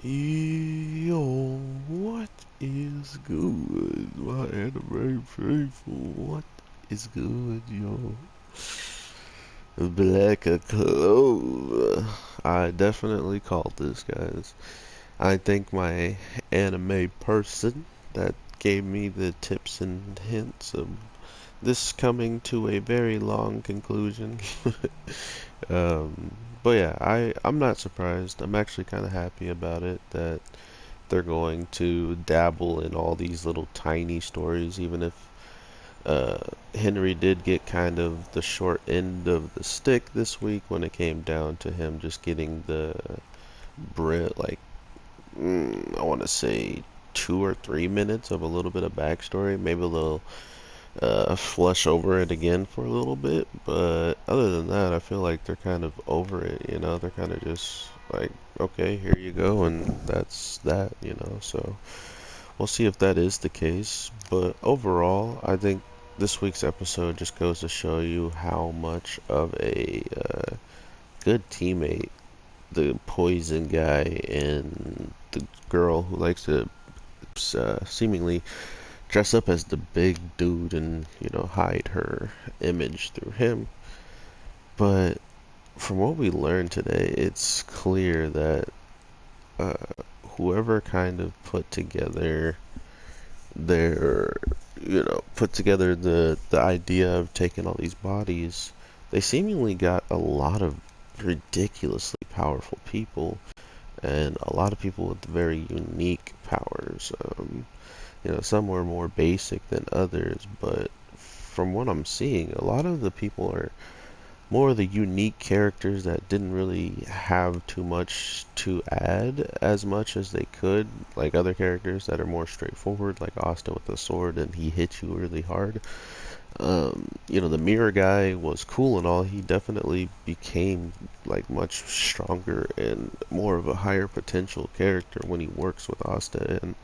Yo, what is good, my anime faithful? What is good, yo? Black Clover. I definitely called this, guys. I think my anime person that gave me the tips and hints of this coming to a very long conclusion. um, but yeah, I'm not surprised. I'm actually kind of happy about it that they're going to dabble in all these little tiny stories, even if uh, Henry did get kind of the short end of the stick this week when it came down to him just getting the like I want to say 2 or 3 minutes of a little bit of backstory, maybe a little flush over it again for a little bit. But other than that, I feel like they're kind of over it. They're kind of just like, okay, here you go, and that's that. So we'll see if that is the case. But overall, I think this week's episode just goes to show you how much of a good teammate the poison guy and the girl who likes to seemingly dress up as the big dude and hide her image through him. But from what we learned today, it's clear that uh, whoever kind of their put together the idea of taking all these bodies, they seemingly got a lot of ridiculously powerful people and a lot of people with very unique powers. Some were more basic than others, but from what I'm seeing, a lot of the people are more of the unique characters that didn't really have too much to add as much as they could, like other characters that are more straightforward, like Asta with the sword and he hits you really hard. The mirror guy was cool and all. He definitely became like much stronger and more of a higher potential character when he works with Asta and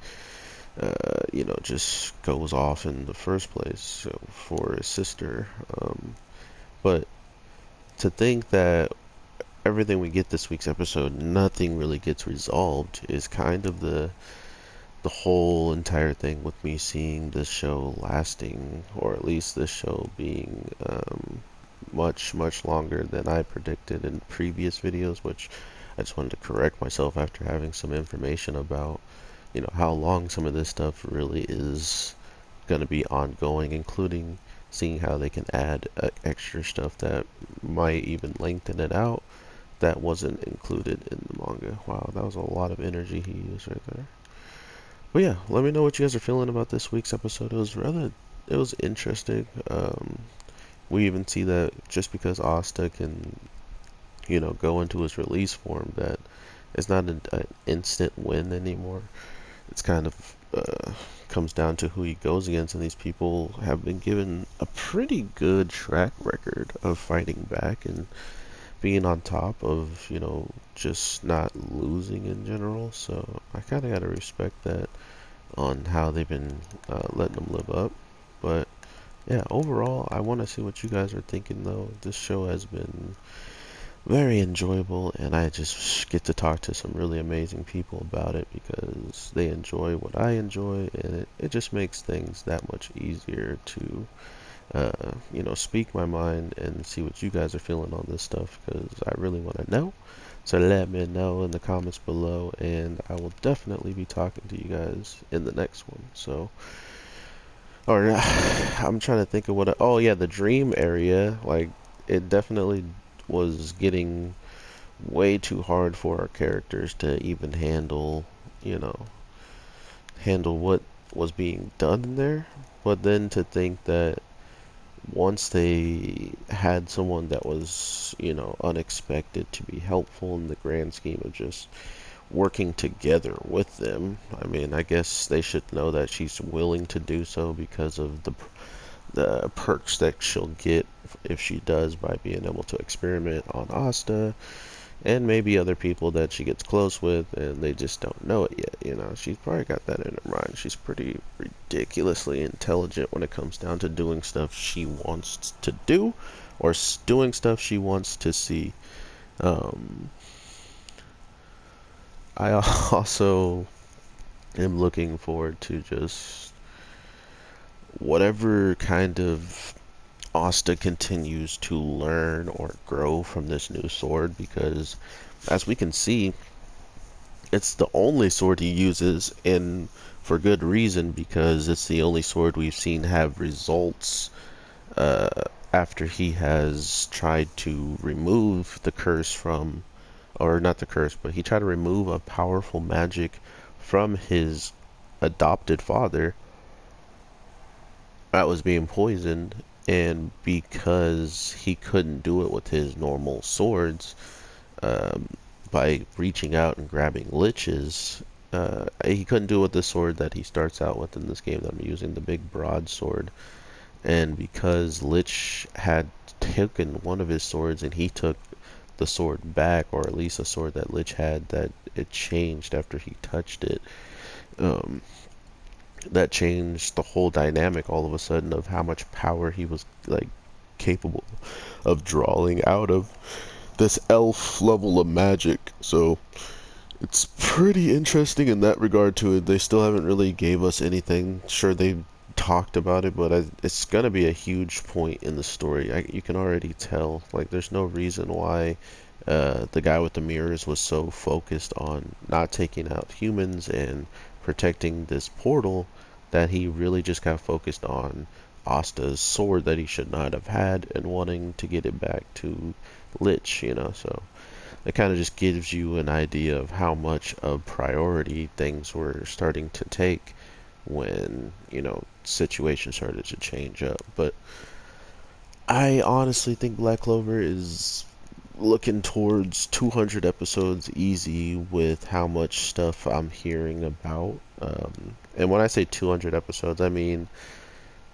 just goes off in the first place for his sister. But to think that everything we get this week's episode, nothing really gets resolved, is kind of the whole entire thing with me seeing this show lasting, or at least this show being much, much longer than I predicted in previous videos, which I just wanted to correct myself after having some information about, how long some of this stuff really is going to be ongoing, including seeing how they can add extra stuff that might even lengthen it out that wasn't included in the manga. Wow, that was a lot of energy he used right there. But yeah, let me know what you guys are feeling about this week's episode. It was interesting. We even see that just because Asta can, go into his release form, that it's not an instant win anymore. It's kind of comes down to who he goes against, and these people have been given a pretty good track record of fighting back and being on top of, just not losing in general. So I kind of got to respect that on how they've been letting them live up. But yeah, overall, I want to see what you guys are thinking though. This show has been very enjoyable, and I just get to talk to some really amazing people about it because they enjoy what I enjoy, and it just makes things that much easier to speak my mind and see what you guys are feeling on this stuff because I really want to know. So let me know in the comments below, and I will definitely be talking to you guys in the next one. So, or I'm trying to think of oh yeah, the dream area, like it definitely was getting way too hard for our characters to even you know, handle what was being done in there. But then to think that once they had someone that was, unexpected to be helpful in the grand scheme of just working together with them. I mean, I guess they should know that she's willing to do so because of the perks that she'll get if she does by being able to experiment on Asta and maybe other people that she gets close with and they just don't know it yet. She's probably got that in her mind. She's pretty ridiculously intelligent when it comes down to doing stuff she wants to do or doing stuff she wants to see. um I also am looking forward to just whatever kind of Asta continues to learn or grow from this new sword, because as we can see, it's the only sword he uses, and for good reason, because it's the only sword we've seen have results uh, after he has tried to remove the curse from, or not the curse, but he tried to remove a powerful magic from his adopted father that was being poisoned, and because he couldn't do it with his normal swords, um, by reaching out and grabbing liches, he couldn't do it with the sword that he starts out with in this game that I'm using, the big broadsword. And because Lich had taken one of his swords and he took the sword back, or at least a sword that Lich had that it changed after he touched it, um, that changed the whole dynamic all of a sudden of how much power he was like capable of drawing out of this elf level of magic. So it's pretty interesting in that regard to it. They still haven't really gave us anything. Sure, they talked about it, but it's gonna be a huge point in the story. You can already tell. Like, there's no reason why the guy with the mirrors was so focused on not taking out humans and protecting this portal that he really just got focused on Asta's sword that he should not have had and wanting to get it back to Lich, you know. So it kind of just gives you an idea of how much of priority things were starting to take when, you know, situations started to change up. But I honestly think Black Clover is looking towards 200 episodes easy with how much stuff I'm hearing about. And when I say 200 episodes, I mean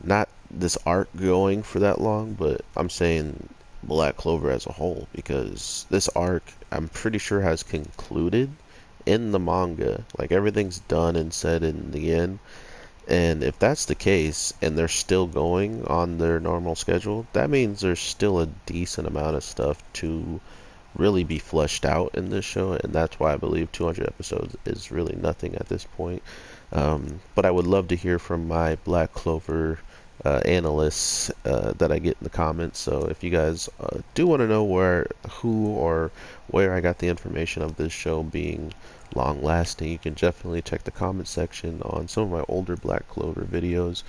not this arc going for that long, but I'm saying Black Clover as a whole, because this arc, I'm pretty sure, has concluded in the manga. Like, everything's done and said in the end. And if that's the case, and they're still going on their normal schedule, that means there's still a decent amount of stuff to really be fleshed out in this show, and that's why I believe 200 episodes is really nothing at this point. But I would love to hear from my Black Clover analysts that I get in the comments. So if you guys do want to know who or where I got the information of this show being long lasting, you can definitely check the comment section on some of my older Black Clover videos.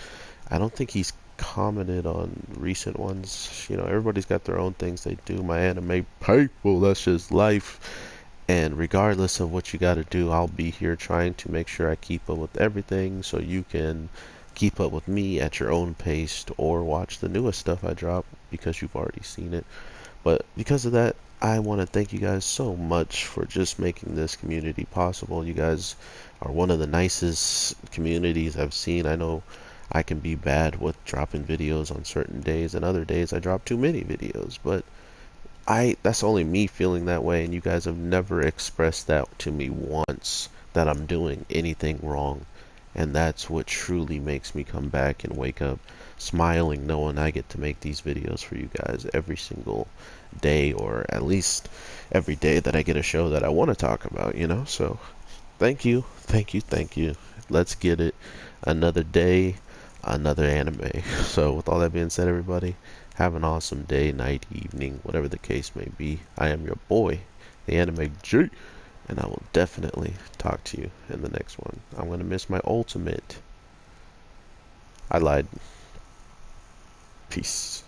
I don't think he's commented on recent ones. You know, everybody's got their own things they do. My anime people, that's just life. And regardless of what you got to do, I'll be here trying to make sure I keep up with everything so you can keep up with me at your own pace, or watch the newest stuff I drop because you've already seen it. But because of that, I want to thank you guys so much for just making this community possible. You guys are one of the nicest communities I've seen. I know I can be bad with dropping videos on certain days, and other days I drop too many videos, but that's only me feeling that way, and you guys have never expressed that to me once, that I'm doing anything wrong. And that's what truly makes me come back and wake up smiling, knowing I get to make these videos for you guys every single day, or at least every day that I get a show that I want to talk about, you know? So thank you, thank you, thank you. Let's get it. Another day, another anime. So with all that being said, everybody, have an awesome day, night, evening, whatever the case may be. I am your boy, the Anime G, and I will definitely talk to you in the next one. I'm going to miss my ultimate. I lied. Peace.